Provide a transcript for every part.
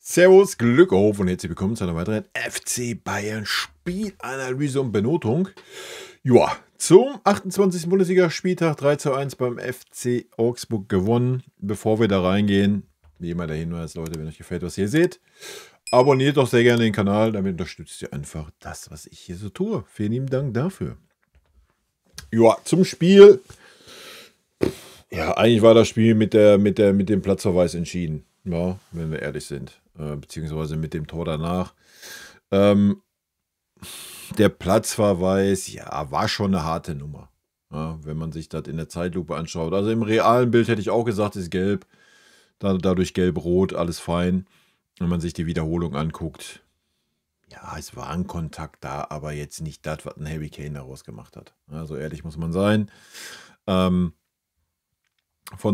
Servus, Glück auf und herzlich willkommen zu einer weiteren FC Bayern Spielanalyse und Benotung. Ja, zum 28. Bundesligaspieltag 3:1 beim FC Augsburg gewonnen. Bevor wir da reingehen, wie immer der Hinweis, Leute, wenn euch gefällt, was ihr seht, abonniert doch sehr gerne den Kanal, damit unterstützt ihr einfach das, was ich hier so tue. Vielen lieben Dank dafür. Ja, zum Spiel. Ja, eigentlich war das Spiel mit dem Platzverweis entschieden. Ja, wenn wir ehrlich sind. Beziehungsweise mit dem Tor danach. Der Platzverweis, ja, war schon eine harte Nummer. Ja, wenn man sich das in der Zeitlupe anschaut. Also im realen Bild hätte ich auch gesagt, ist gelb. Dadurch gelb-rot, alles fein. Wenn man sich die Wiederholung anguckt, ja, es war ein Kontakt da, aber jetzt nicht das, was ein Harry Kane daraus gemacht hat. Also ehrlich muss man sein. Von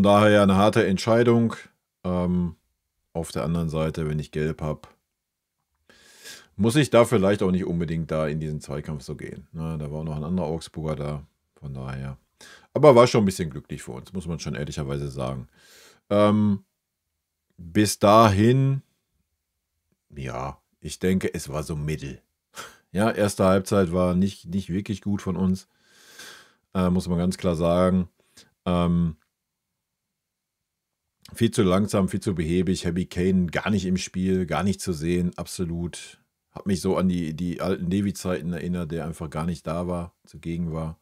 daher eine harte Entscheidung. Auf der anderen Seite, wenn ich gelb habe, muss ich da vielleicht auch nicht unbedingt da in diesen Zweikampf so gehen. Na, da war auch noch ein anderer Augsburger da. Von daher. Aber war schon ein bisschen glücklich für uns, muss man schon ehrlicherweise sagen. Bis dahin, ja, ich denke, es war so mittel. Ja, erste Halbzeit war nicht wirklich gut von uns. Muss man ganz klar sagen. Viel zu langsam, viel zu behäbig. Harry Kane gar nicht im Spiel, gar nicht zu sehen, absolut. Hat mich so an die alten Levi-Zeiten erinnert, der einfach gar nicht da war, zugegen war.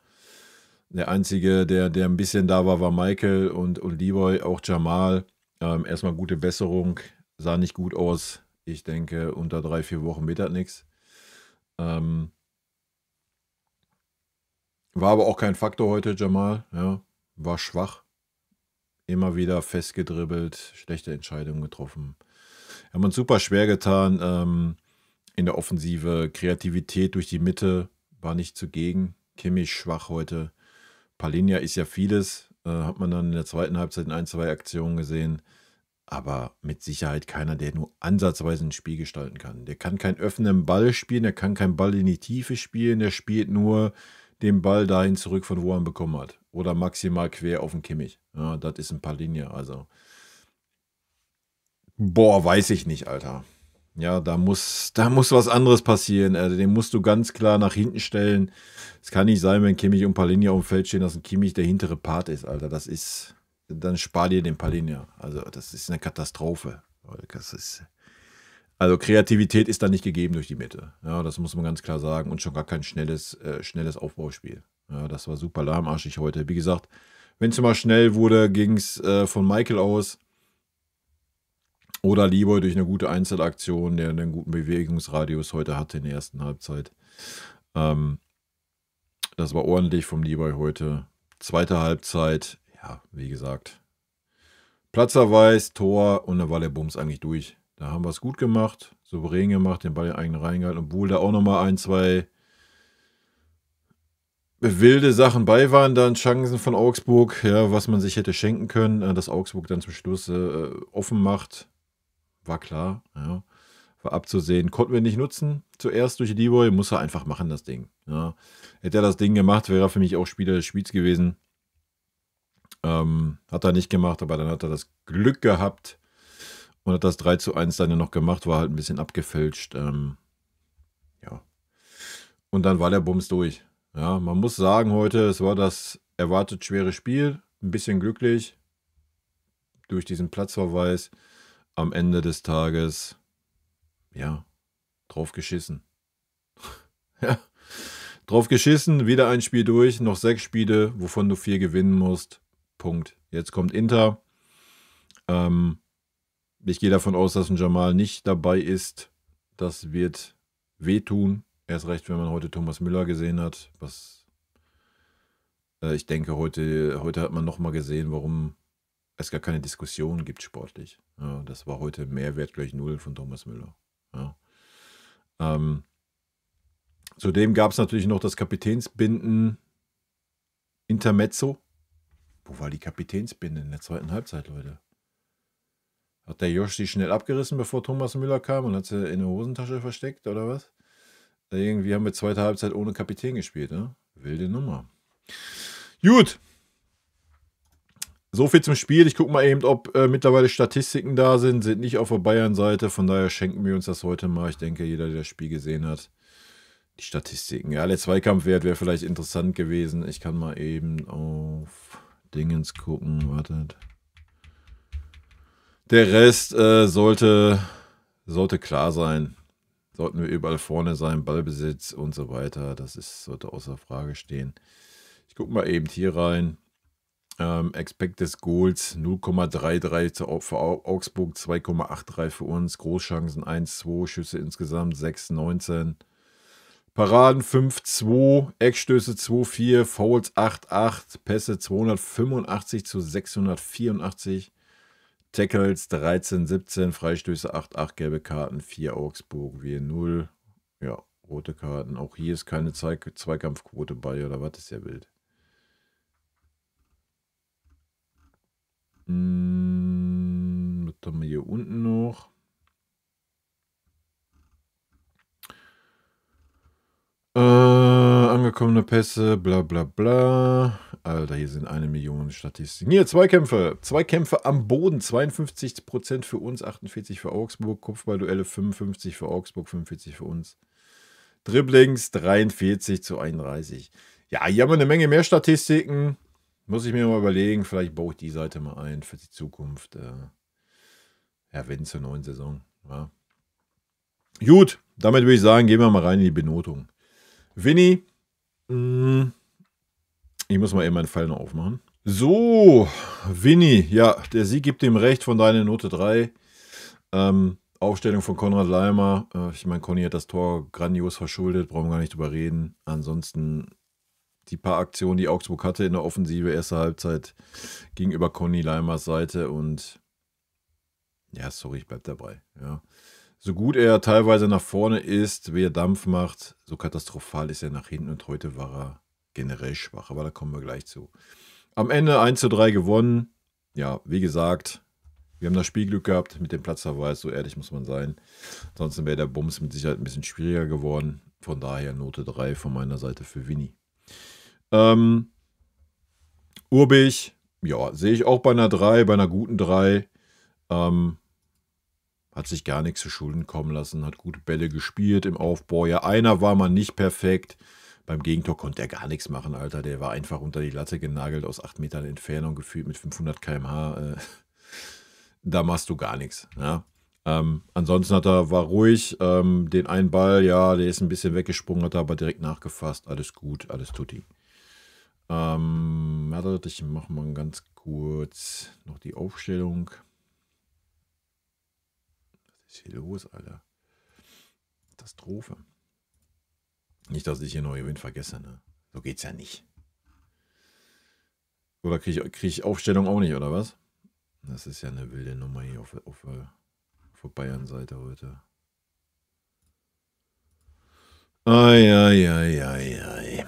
Der Einzige, der ein bisschen da war, war Michael und Leroy, auch Jamal. Erstmal gute Besserung, sah nicht gut aus. Ich denke, unter 3-4 Wochen wird das nichts. War aber auch kein Faktor heute, Jamal. Ja, war schwach. Immer wieder festgedribbelt, schlechte Entscheidungen getroffen. Haben uns super schwer getan in der Offensive. Kreativität durch die Mitte war nicht zugegen. Kimmich schwach heute. Palhinha ist ja vieles. Hat man dann in der zweiten Halbzeit in 1-2 Aktionen gesehen. Aber mit Sicherheit keiner, der nur ansatzweise ein Spiel gestalten kann. Der kann keinen öffnenden Ball spielen, der kann keinen Ball in die Tiefe spielen, der spielt nur den Ball dahin zurück, von wo er ihn bekommen hat. Oder maximal quer auf den Kimmich. Ja, das ist ein Palhinha, also. Boah, weiß ich nicht, Alter. Ja, da muss was anderes passieren. Also, den musst du ganz klar nach hinten stellen. Es kann nicht sein, wenn Kimmich und Palhinha auf dem Feld stehen, dass ein Kimmich der hintere Part ist, Alter. Das ist, dann spar dir den Palhinha. Also, das ist eine Katastrophe. Also, Kreativität ist da nicht gegeben durch die Mitte. Ja, das muss man ganz klar sagen. Und schon gar kein schnelles Aufbauspiel. Ja, das war super lahmarschig heute. Wie gesagt, wenn es mal schnell wurde, ging es von Michael aus. Oder Leroy durch eine gute Einzelaktion, der einen guten Bewegungsradius heute hatte in der ersten Halbzeit. Das war ordentlich vom Leroy heute. Zweite Halbzeit, ja, wie gesagt. Platzverweis, Tor und dann war der Bums eigentlich durch. Da haben wir es gut gemacht, souverän gemacht, den Ball in eigenen reingehalten, obwohl da auch nochmal 1-2 wilde Sachen bei waren, dann Chancen von Augsburg, ja, was man sich hätte schenken können, dass Augsburg dann zum Schluss offen macht. War klar, ja. War abzusehen. Konnten wir nicht nutzen. Zuerst durch Leroy, muss er einfach machen, das Ding. Ja. Hätte er das Ding gemacht, wäre er für mich auch Spieler des Spiels gewesen. Hat er nicht gemacht, aber dann hat er das Glück gehabt und hat das 3:1 dann ja noch gemacht, war halt ein bisschen abgefälscht. Ja. Und dann war der Bums durch. Ja, man muss sagen heute, es war das erwartet schwere Spiel. Ein bisschen glücklich durch diesen Platzverweis. Am Ende des Tages, ja, drauf geschissen. Ja, drauf geschissen, wieder ein Spiel durch, noch 6 Spiele, wovon du 4 gewinnen musst. Punkt. Jetzt kommt Inter. Ich gehe davon aus, dass ein Jamal nicht dabei ist. Das wird wehtun. Erst recht, wenn man heute Thomas Müller gesehen hat. Ich denke, heute hat man nochmal gesehen, warum es gar keine Diskussion gibt sportlich. Ja, das war heute Mehrwert gleich 0 von Thomas Müller. Ja. Zudem gab es natürlich noch das Kapitänsbinden Intermezzo. Wo war die Kapitänsbinde in der zweiten Halbzeit, Leute? Hat der Josh die schnell abgerissen, bevor Thomas Müller kam und hat sie in der Hosentasche versteckt, oder was? Irgendwie haben wir zweite Halbzeit ohne Kapitän gespielt, ne? Wilde Nummer. Gut. So viel zum Spiel. Ich gucke mal eben, ob mittlerweile Statistiken da sind. Sind nicht auf der Bayern-Seite. Von daher schenken wir uns das heute mal. Ich denke, jeder, der das Spiel gesehen hat, die Statistiken. Ja, der Zweikampfwert wäre vielleicht interessant gewesen. Ich kann mal eben auf Dingens gucken. Wartet. Der Rest sollte klar sein. Sollten wir überall vorne sein, Ballbesitz und so weiter. Das sollte außer Frage stehen. Ich gucke mal eben hier rein. Expected Goals 0,33 für Augsburg, 2,83 für uns. Großchancen 1,2, Schüsse insgesamt 6,19. Paraden 5,2, Eckstöße 2,4, Fouls 8,8, Pässe 285 zu 684. Tackles 13, 17, Freistöße 8, 8, gelbe Karten 4, Augsburg, wir 0. Ja, rote Karten. Auch hier ist keine Zweikampfquote bei, oder was ist ja wild. Was haben wir hier unten noch? Angekommene Pässe, bla bla bla. Alter, hier sind 1 Million Statistiken. Hier, Zweikämpfe. Zweikämpfe am Boden. 52% für uns, 48% für Augsburg. Kopfballduelle 55% für Augsburg, 45% für uns. Dribblings 43 zu 31. Ja, hier haben wir eine Menge mehr Statistiken. Muss ich mir mal überlegen. Vielleicht baue ich die Seite mal ein für die Zukunft. Ja, wenn zur neuen Saison. Ja. Gut, damit würde ich sagen, gehen wir mal rein in die Benotung. Winnie, ich muss mal eben meinen Pfeil noch aufmachen. So, Winnie, ja, der Sieg gibt ihm recht von deiner Note 3. Aufstellung von Konrad Laimer. Ich meine, Conny hat das Tor grandios verschuldet, brauchen wir gar nicht drüber reden. Ansonsten die paar Aktionen, die Augsburg hatte in der Offensive, erste Halbzeit gegenüber Conny Laimers Seite und ja, sorry, ich bleib dabei. Ja. So gut er teilweise nach vorne ist, wie er Dampf macht, so katastrophal ist er nach hinten und heute war er generell schwach, aber da kommen wir gleich zu. Am Ende 1:3 gewonnen. Ja, wie gesagt, wir haben das Spielglück gehabt mit dem Platzverweis, so ehrlich muss man sein. Ansonsten wäre der Bums mit Sicherheit ein bisschen schwieriger geworden. Von daher Note 3 von meiner Seite für Winnie. Urbich, ja, sehe ich auch bei einer 3, bei einer guten 3. Hat sich gar nichts zu Schulden kommen lassen, hat gute Bälle gespielt im Aufbau. Ja, einer war mal nicht perfekt. Beim Gegentor konnte er gar nichts machen, Alter. Der war einfach unter die Latte genagelt aus 8 Metern Entfernung, gefühlt mit 500 km/h. Da machst du gar nichts. Ja. Ansonsten war ruhig. Den einen Ball, ja, der ist ein bisschen weggesprungen, hat er aber direkt nachgefasst. Alles gut, alles tutti. Ich mache mal ganz kurz noch die Aufstellung. Was ist hier los, Alter? Katastrophe. Nicht, dass ich hier noch Gewinn vergesse, ne? So geht's ja nicht. Oder krieg ich Aufstellung auch nicht, oder was? Das ist ja eine wilde Nummer hier auf der Bayern-Seite heute. Ei.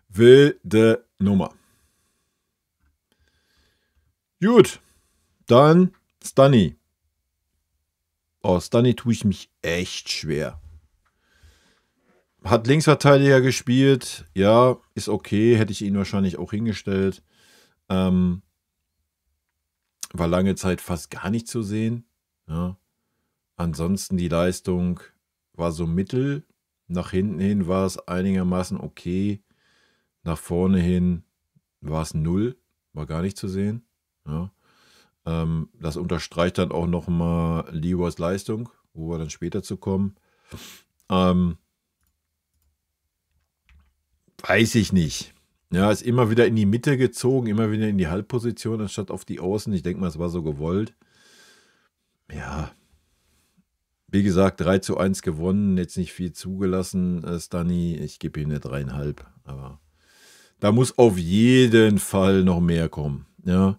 Wilde Nummer. Gut, dann Stunny. Oh, Stunny tue ich mich echt schwer. Hat Linksverteidiger gespielt. Ja, ist okay. Hätte ich ihn wahrscheinlich auch hingestellt. War lange Zeit fast gar nicht zu sehen. Ja. Ansonsten die Leistung war so mittel. Nach hinten hin war es einigermaßen okay. Nach vorne hin war es 0. War gar nicht zu sehen. Ja. Das unterstreicht dann auch nochmal Leroys Leistung, wo wir dann später zu kommen. Weiß ich nicht. Ja, ist immer wieder in die Mitte gezogen, immer wieder in die Halbposition, anstatt auf die Außen. Ich denke mal, es war so gewollt. Ja. Wie gesagt, 3:1 gewonnen, jetzt nicht viel zugelassen, Stunny. Ich gebe ihm eine 3,5. Aber da muss auf jeden Fall noch mehr kommen. Ja.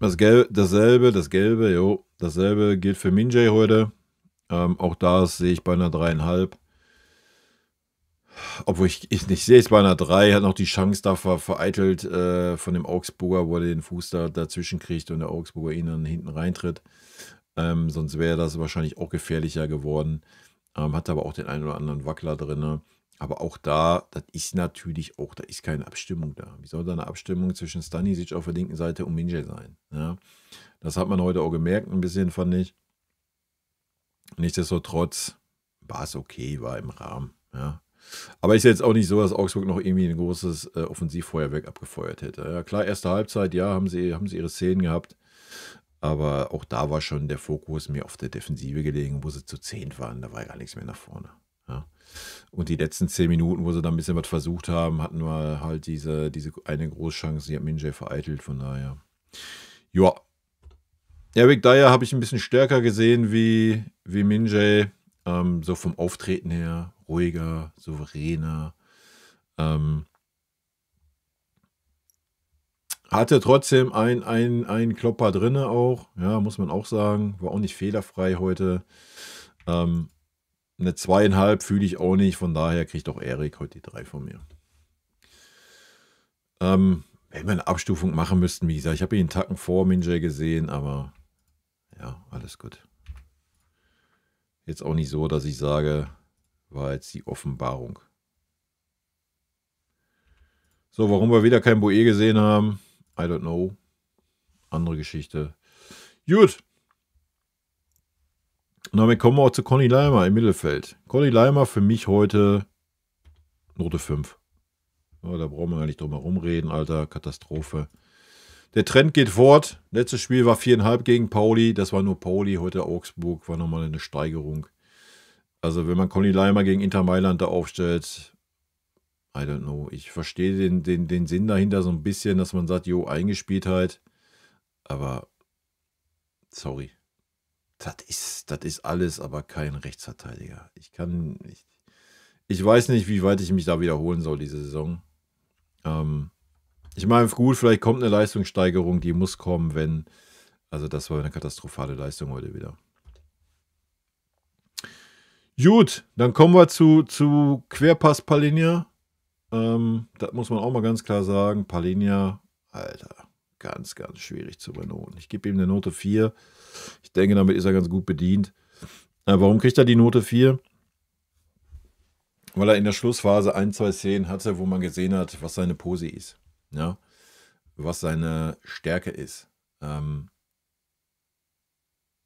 Dasselbe gilt für Minjay heute. Auch das sehe ich bei einer 3,5. Obwohl ich nicht sehe es bei einer 3, hat noch die Chance da vereitelt von dem Augsburger, wo er den Fuß da dazwischen kriegt und der Augsburger ihn dann hinten reintritt. Sonst wäre das wahrscheinlich auch gefährlicher geworden. Hatte aber auch den einen oder anderen Wackler drin. Aber auch da, das ist natürlich auch, da ist keine Abstimmung da. Wie soll da eine Abstimmung zwischen Stanisic auf der linken Seite und Minje sein? Ja? Das hat man heute auch gemerkt, ein bisschen, fand ich. Nichtsdestotrotz war es okay, war im Rahmen. Ja? Aber ist jetzt auch nicht so, dass Augsburg noch irgendwie ein großes Offensivfeuerwerk abgefeuert hätte. Ja, klar, erste Halbzeit, ja, haben sie ihre Szenen gehabt. Aber auch da war schon der Fokus mehr auf der Defensive gelegen, wo sie zu 10 waren. Da war gar nichts mehr nach vorne. Ja. Und die letzten 10 Minuten, wo sie dann ein bisschen was versucht haben, hatten wir halt diese eine Großchance, die hat Minje vereitelt. Von daher, ja. Eric Dyer habe ich ein bisschen stärker gesehen wie Minje. So vom Auftreten her, ruhiger, souveräner. Hatte trotzdem ein Klopper drin auch, ja, muss man auch sagen. War auch nicht fehlerfrei heute. Eine 2,5 fühle ich auch nicht, von daher kriegt auch Erik heute die 3 von mir. Wenn wir eine Abstufung machen müssten, wie gesagt, ich habe ihn einen Tacken vor Minje gesehen, aber ja, alles gut. Jetzt auch nicht so, dass ich sage, war jetzt die Offenbarung. So, warum wir wieder kein Boe gesehen haben, I don't know. Andere Geschichte. Gut. Und damit kommen wir auch zu Conny Leimer im Mittelfeld. Conny Leimer für mich heute Note 5. Ja, da brauchen wir gar nicht drum herum reden, Alter. Katastrophe. Der Trend geht fort. Letztes Spiel war 4,5 gegen Pauli. Das war nur Pauli. Heute Augsburg war nochmal eine Steigerung. Also wenn man Conny Leimer gegen Inter Mailand da aufstellt, I don't know. Ich verstehe den Sinn dahinter so ein bisschen, dass man sagt, jo, Eingespieltheit. Aber sorry. Das ist alles, aber kein Rechtsverteidiger. Ich weiß nicht, wie weit ich mich da wiederholen soll, diese Saison. Ich meine, gut, vielleicht kommt eine Leistungssteigerung, die muss kommen, wenn. Also, das war eine katastrophale Leistung heute wieder. Gut, dann kommen wir zu Querpass Palhinha. Das muss man auch mal ganz klar sagen. Palhinha, Alter, ganz, ganz schwierig zu benoten. Ich gebe ihm eine Note 4. Ich denke, damit ist er ganz gut bedient. Warum kriegt er die Note 4? Weil er in der Schlussphase 1-2 Szenen hatte, wo man gesehen hat, was seine Pose ist. Ja? Was seine Stärke ist.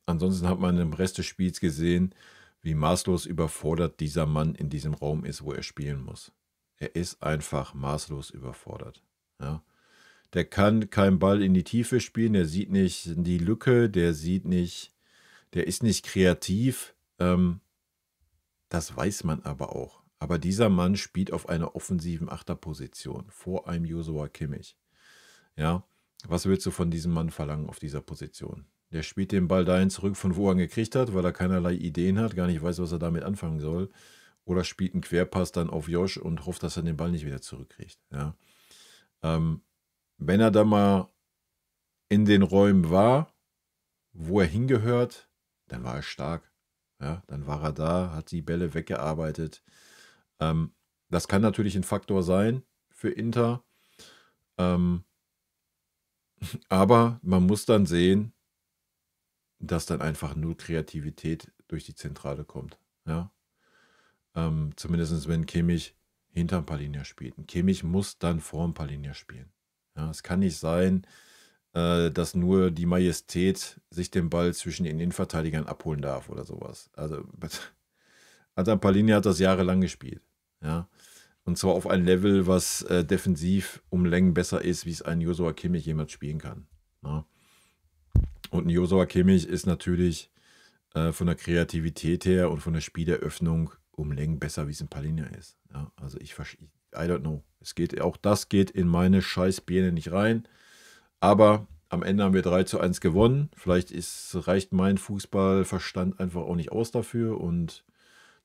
Ansonsten hat man im Rest des Spiels gesehen, wie maßlos überfordert dieser Mann in diesem Raum ist, wo er spielen muss. Er ist einfach maßlos überfordert. Ja? Der kann keinen Ball in die Tiefe spielen, der sieht nicht die Lücke, der ist nicht kreativ. Das weiß man aber auch. Aber dieser Mann spielt auf einer offensiven Achterposition vor einem Joshua Kimmich. Ja, was willst du von diesem Mann verlangen auf dieser Position? Der spielt den Ball dahin zurück, von wo er ihn gekriegt hat, weil er keinerlei Ideen hat, gar nicht weiß, was er damit anfangen soll. Oder spielt einen Querpass dann auf Josh und hofft, dass er den Ball nicht wieder zurückkriegt. Ja. Wenn er da mal in den Räumen war, wo er hingehört, dann war er stark. Ja, dann war er da, hat die Bälle weggearbeitet. Das kann natürlich ein Faktor sein für Inter. Aber man muss dann sehen, dass dann einfach null Kreativität durch die Zentrale kommt. Ja? Zumindest wenn Kimmich hinterm Palhinha spielt. Und Kimmich muss dann vorm Palhinha spielen. Ja, es kann nicht sein, dass nur die Majestät sich den Ball zwischen den Innenverteidigern abholen darf oder sowas. Also Palhinha hat das jahrelang gespielt. Ja? Und zwar auf ein Level, was defensiv um Längen besser ist, wie es ein Joshua Kimmich jemals spielen kann. Ja? Und ein Joshua Kimmich ist natürlich von der Kreativität her und von der Spieleröffnung um Längen besser, wie es ein Palhinha ist. Ja? Also I don't know. Auch das geht in meine Scheißbirne nicht rein. Aber am Ende haben wir 3:1 gewonnen. Vielleicht reicht mein Fußballverstand einfach auch nicht aus dafür. Und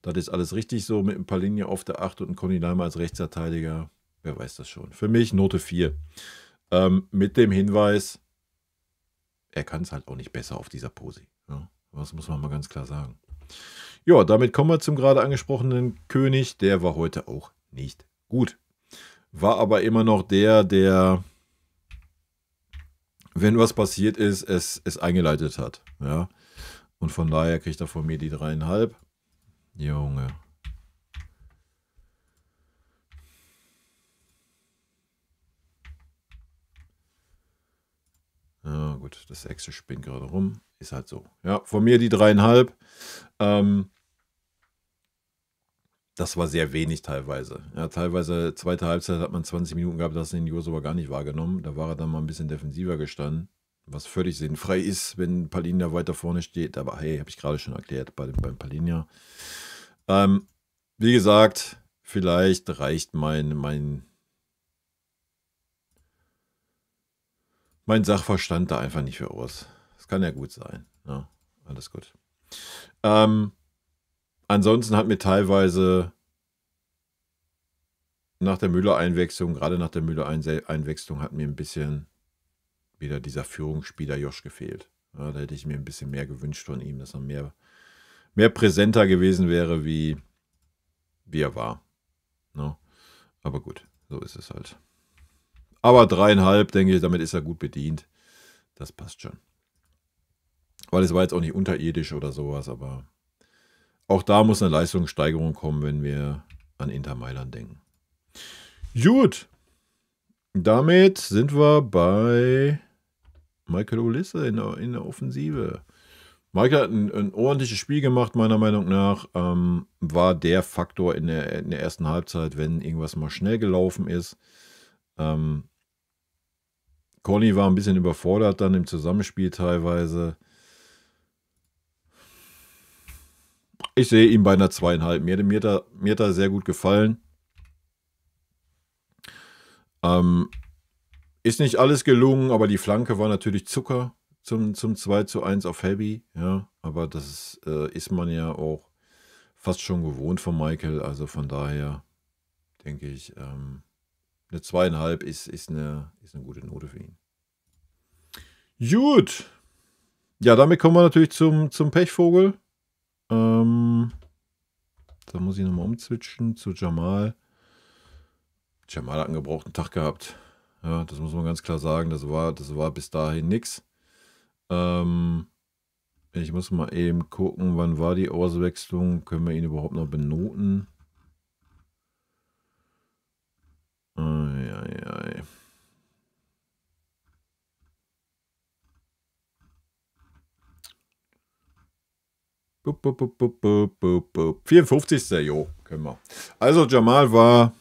das ist alles richtig so mit einem Palhinha auf der 8 und einem Conny Leimer als Rechtsverteidiger. Wer weiß das schon. Für mich Note 4. Mit dem Hinweis, er kann es halt auch nicht besser auf dieser Pose. Ja, das muss man mal ganz klar sagen. Ja, damit kommen wir zum gerade angesprochenen König. Der war heute auch nicht gut. War aber immer noch der, wenn was passiert ist, es eingeleitet hat. Ja. Und von daher kriegt er von mir die 3,5. Junge. Ja, gut, das Excel spinnt gerade rum. Ist halt so. Ja, von mir die 3,5. Das war sehr wenig teilweise. Ja, teilweise zweite Halbzeit hat man 20 Minuten gehabt, das den Jos aber gar nicht wahrgenommen. Da war er dann mal ein bisschen defensiver gestanden, was völlig sinnfrei ist, wenn Palhinha weiter vorne steht. Aber hey, habe ich gerade schon erklärt beim Palhinha. Wie gesagt, vielleicht reicht mein Sachverstand da einfach nicht für aus. Das kann ja gut sein. Ja, alles gut. Ansonsten hat mir teilweise nach der Müller-Einwechslung, gerade nach der Müller-Einwechslung, hat mir ein bisschen wieder dieser Führungsspieler Josh gefehlt. Ja, da hätte ich mir ein bisschen mehr gewünscht von ihm, dass er mehr präsenter gewesen wäre, wie er war. No? Aber gut, so ist es halt. Aber 3,5, denke ich, damit ist er gut bedient. Das passt schon. Weil es war jetzt auch nicht unterirdisch oder sowas, aber auch da muss eine Leistungssteigerung kommen, wenn wir an Inter Mailand denken. Gut. Damit sind wir bei Michael Olise in der Offensive. Michael hat ein ordentliches Spiel gemacht, meiner Meinung nach. War der Faktor in der ersten Halbzeit, wenn irgendwas mal schnell gelaufen ist. Conny war ein bisschen überfordert dann im Zusammenspiel teilweise. Ich sehe ihn bei einer 2,5. Mir hat er sehr gut gefallen. Ist nicht alles gelungen, aber die Flanke war natürlich Zucker zum 2:1 auf Heavy. Ja, aber das ist man ja auch fast schon gewohnt von Michael. Also von daher denke ich, eine 2,5 ist eine gute Note für ihn. Gut. Ja, damit kommen wir natürlich zum Pechvogel. Da muss ich nochmal umzwitschen zu Jamal. Jamal hat einen gebrauchten Tag gehabt. Ja, das muss man ganz klar sagen. Das war bis dahin nix. Ich muss mal eben gucken, wann war die Auswechslung. Können wir ihn überhaupt noch benoten? Ei. 54. Jo, können wir. Also Jamal war,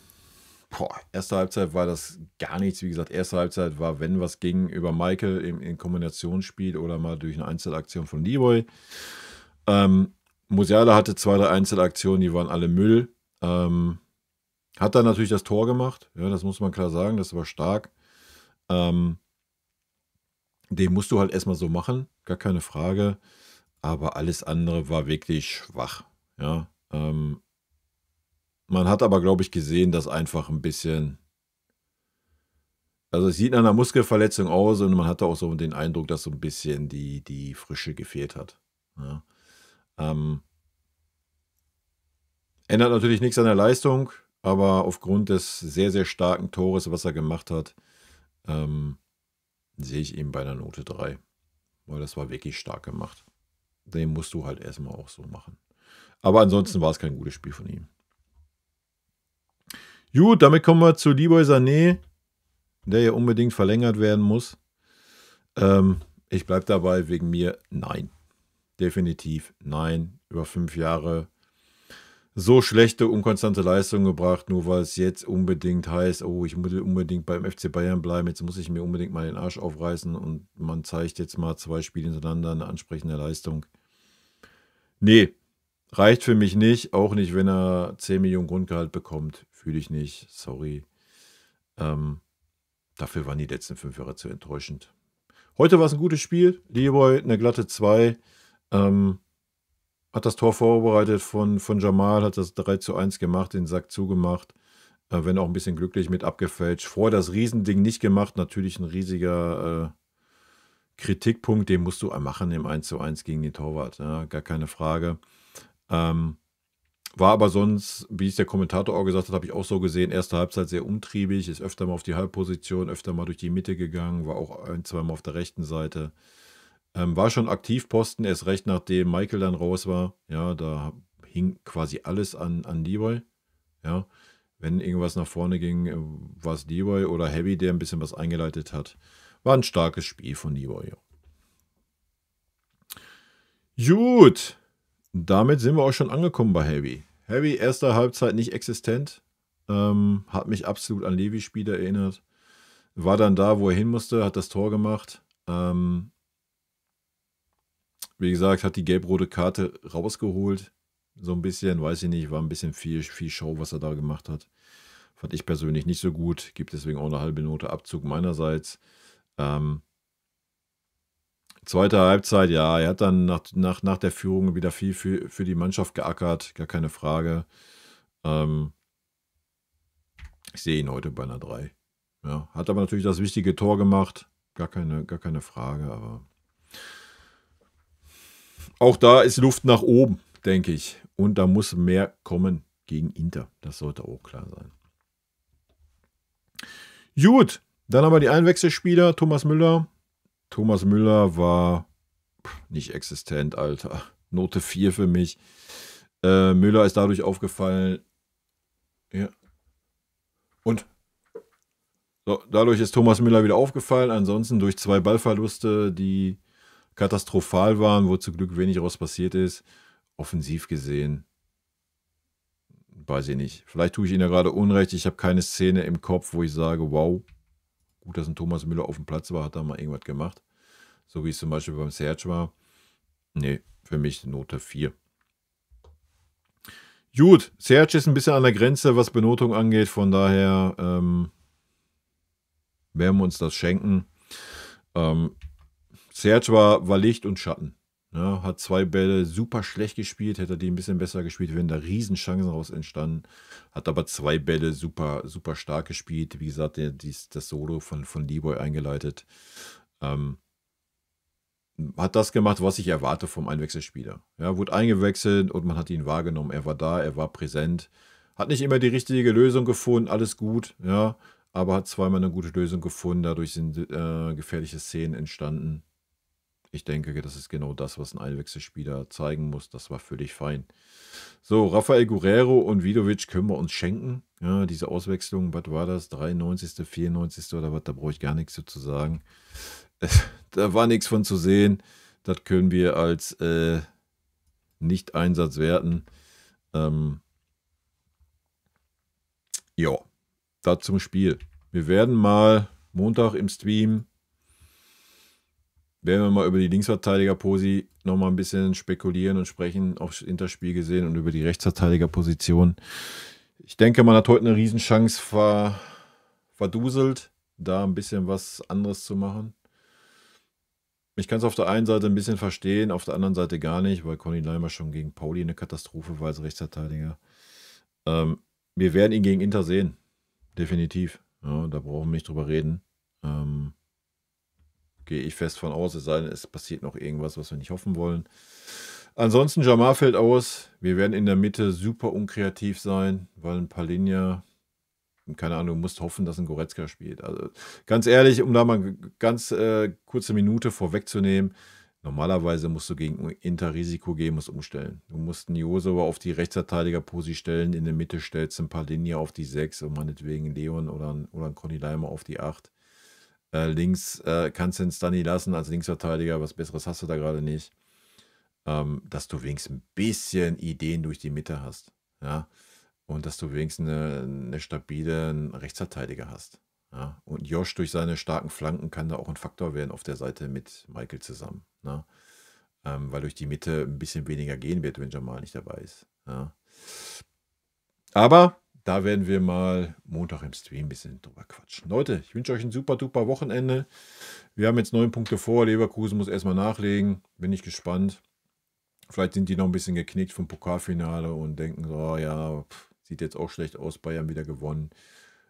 erste Halbzeit war das gar nichts. Wie gesagt, erste Halbzeit war, wenn was ging, über Michael in Kombinationsspiel oder mal durch eine Einzelaktion von Leroy. Musiala hatte 2, 3 Einzelaktionen, die waren alle Müll. Hat dann natürlich das Tor gemacht. Ja, das muss man klar sagen, das war stark. Den musst du halt erstmal so machen, gar keine Frage. Aber alles andere war wirklich schwach. Ja, man hat aber, glaube ich, gesehen, dass einfach ein bisschen, also es sieht nach einer Muskelverletzung aus und man hatte auch so den Eindruck, dass so ein bisschen die Frische gefehlt hat. Ja. Ändert natürlich nichts an der Leistung, aber aufgrund des sehr, sehr starken Tores, was er gemacht hat, sehe ich ihn bei einer Note 3. Weil das war wirklich stark gemacht. Den musst du halt erstmal auch so machen. Aber ansonsten war es kein gutes Spiel von ihm. Gut, damit kommen wir zu Leroy Sané, der ja unbedingt verlängert werden muss. Ich bleibe dabei, wegen mir nein. Definitiv nein. Über 5 Jahre so schlechte, unkonstante Leistung gebracht, nur weil es jetzt unbedingt heißt, oh, ich muss unbedingt beim FC Bayern bleiben, jetzt muss ich mir unbedingt mal den Arsch aufreißen und man zeigt jetzt mal 2 Spiele hintereinander eine ansprechende Leistung. Nee, reicht für mich nicht, auch nicht, wenn er 10 Millionen Grundgehalt bekommt, fühle ich nicht, sorry. Dafür waren die letzten 5 Jahre zu enttäuschend. Heute war es ein gutes Spiel, Leroy eine glatte 2, hat das Tor vorbereitet von Jamal, hat das 3:1 gemacht, den Sack zugemacht. Wenn auch ein bisschen glücklich mit abgefälscht. Vorher das Riesending nicht gemacht, natürlich ein riesiger Kritikpunkt, den musst du machen im 1:1 gegen den Torwart, ja, gar keine Frage. War aber sonst, wie es der Kommentator auch gesagt hat, habe ich auch so gesehen, erste Halbzeit sehr umtriebig, ist öfter mal auf die Halbposition, öfter mal durch die Mitte gegangen, war auch 1, 2 Mal auf der rechten Seite. War schon Aktivposten, erst recht nachdem Michael dann raus war. Ja, da hing quasi alles an Leroy. Ja, wenn irgendwas nach vorne ging, war es Leroy oder Heavy, der ein bisschen was eingeleitet hat. War ein starkes Spiel von Leroy. Ja. Gut, damit sind wir auch schon angekommen bei Heavy. Heavy, erste Halbzeit nicht existent. Hat mich absolut an Levis Spiel erinnert. War dann da, wo er hin musste, hat das Tor gemacht. Wie gesagt, hat die gelb-rote Karte rausgeholt. So ein bisschen, weiß ich nicht, war ein bisschen viel Show, was er da gemacht hat. Fand ich persönlich nicht so gut. Gibt deswegen auch eine halbe Note Abzug meinerseits. Zweite Halbzeit, ja, er hat dann nach der Führung wieder viel für die Mannschaft geackert, gar keine Frage. Ich sehe ihn heute bei einer 3. Ja, hat aber natürlich das wichtige Tor gemacht, gar keine Frage, aber auch da ist Luft nach oben, denke ich. Und da muss mehr kommen gegen Inter. Das sollte auch klar sein. Gut, dann aber die Einwechselspieler. Thomas Müller. Thomas Müller war nicht existent, Alter. Note 4 für mich. Müller ist dadurch aufgefallen. Ja. Und so, dadurch ist Thomas Müller wieder aufgefallen. Ansonsten durch 2 Ballverluste, die katastrophal waren, wo zum Glück wenig raus passiert ist. Offensiv gesehen, weiß ich nicht. Vielleicht tue ich Ihnen ja gerade Unrecht. Ich habe keine Szene im Kopf, wo ich sage, wow, gut, dass ein Thomas Müller auf dem Platz war, hat da mal irgendwas gemacht. So wie es zum Beispiel beim Serge war. Nee, für mich Note 4. Gut, Serge ist ein bisschen an der Grenze, was Benotung angeht. Von daher werden wir uns das schenken. Serge war Licht und Schatten. Ja, hat 2 Bälle super schlecht gespielt. Hätte er die ein bisschen besser gespielt, wären da Riesenchancen raus entstanden. Hat aber 2 Bälle super stark gespielt. Wie gesagt, das Solo von Leroy eingeleitet. Hat das gemacht, was ich erwarte vom Einwechselspieler. Ja, wurde eingewechselt und man hat ihn wahrgenommen. Er war da, er war präsent. Hat nicht immer die richtige Lösung gefunden, alles gut, ja, aber hat zweimal eine gute Lösung gefunden. Dadurch sind gefährliche Szenen entstanden. Ich denke, das ist genau das, was ein Einwechselspieler zeigen muss. Das war völlig fein. So, Rafael Guerrero und Vidovic können wir uns schenken. Ja, diese Auswechslung, was war das? 93., 94. oder was? Da brauche ich gar nichts zu sagen. Da war nichts von zu sehen. Das können wir als Nicht-Einsatz werten. Ja, das zum Spiel. Wir werden mal Montag im Stream werden wir mal über die Linksverteidiger-Posi nochmal ein bisschen spekulieren und sprechen, aufs Interspiel gesehen und über die Rechtsverteidiger-Position. Ich denke, man hat heute eine Riesenchance verduselt, da ein bisschen was anderes zu machen. Ich kann es auf der einen Seite ein bisschen verstehen, auf der anderen Seite gar nicht, weil Conny Leimer schon gegen Pauli eine Katastrophe war als Rechtsverteidiger. Wir werden ihn gegen Inter sehen. Definitiv. Ja, da brauchen wir nicht drüber reden. Gehe ich fest von aus, es sei denn, es passiert noch irgendwas, was wir nicht hoffen wollen. Ansonsten, Jamar fällt aus. Wir werden in der Mitte super unkreativ sein, weil ein Palinja, keine Ahnung, du musst hoffen, dass ein Goretzka spielt. Also ganz ehrlich, um da mal eine ganz kurze Minute vorwegzunehmen, normalerweise musst du gegen Inter Risiko gehen, musst umstellen. Du musst einen Josua auf die Rechtsverteidiger-Posi stellen, in der Mitte stellst du ein Palinja auf die 6 und meinetwegen Leon oder ein Conny Leimer auf die 8. Links kannst du den Stani lassen als Linksverteidiger, was Besseres hast du da gerade nicht. Dass du wenigstens ein bisschen Ideen durch die Mitte hast. Ja? Und dass du wenigstens eine stabile Rechtsverteidiger hast. Ja? Und Josh durch seine starken Flanken kann da auch ein Faktor werden auf der Seite mit Michael zusammen. Ne? Weil durch die Mitte ein bisschen weniger gehen wird, wenn Jamal nicht dabei ist. Ja? Aber da werden wir mal Montag im Stream ein bisschen drüber quatschen. Leute, ich wünsche euch ein super duper Wochenende. Wir haben jetzt 9 Punkte vor. Leverkusen muss erstmal nachlegen. Bin ich gespannt. Vielleicht sind die noch ein bisschen geknickt vom Pokalfinale und denken so, oh ja, sieht jetzt auch schlecht aus, Bayern wieder gewonnen.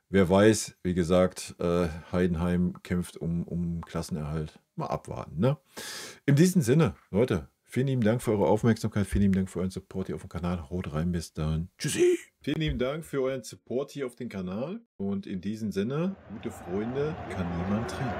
Wer weiß, wie gesagt, Heidenheim kämpft um Klassenerhalt. Mal abwarten, ne? In diesem Sinne, Leute, vielen lieben Dank für eure Aufmerksamkeit, vielen lieben Dank für euren Support hier auf dem Kanal. Haut rein, bis dann. Tschüssi! Vielen lieben Dank für euren Support hier auf dem Kanal. Und in diesem Sinne, gute Freunde kann niemand trennen.